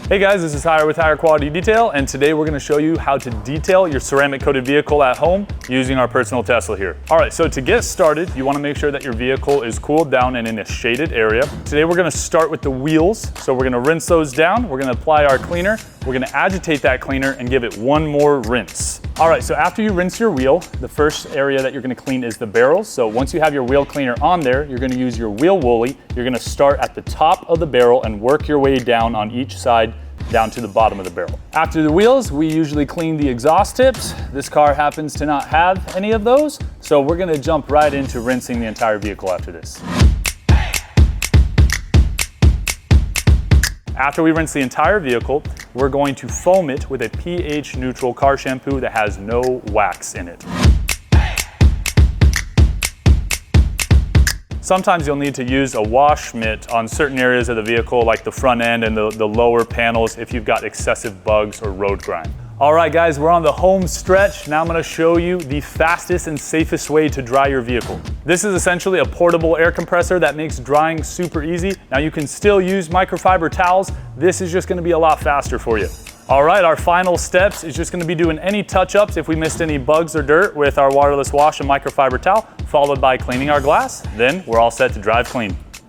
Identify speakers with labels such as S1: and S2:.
S1: Hey guys, this is Hyer with Hyer Quality Detail, and today we're going to show you how to detail your ceramic coated vehicle at home using our personal Tesla here. Alright, so to get started, you want to make sure that your vehicle is cooled down and in a shaded area. Today we're going to start with the wheels, so we're going to rinse those down, we're going to apply our cleaner, we're going to agitate that cleaner and give it one more rinse. Alright, so after you rinse your wheel, the first area that you're going to clean is the barrels. So once you have your wheel cleaner on there, you're going to use your wheel woolly. You're going to start at the top of the barrel and work your way down on each side down to the bottom of the barrel. After the wheels, we usually clean the exhaust tips. This car happens to not have any of those, so we're going to jump right into rinsing the entire vehicle after this. After we rinse the entire vehicle, we're going to foam it with a pH neutral car shampoo that has no wax in it. Sometimes you'll need to use a wash mitt on certain areas of the vehicle, like the front end and the lower panels, if you've got excessive bugs or road grime. All right guys, we're on the home stretch. Now I'm going to show you the fastest and safest way to dry your vehicle. This is essentially a portable air compressor that makes drying super easy. Now you can still use microfiber towels. This is just going to be a lot faster for you. All right, our final steps is just going to be doing any touch-ups if we missed any bugs or dirt with our waterless wash and microfiber towel, followed by cleaning our glass. Then we're all set to drive clean.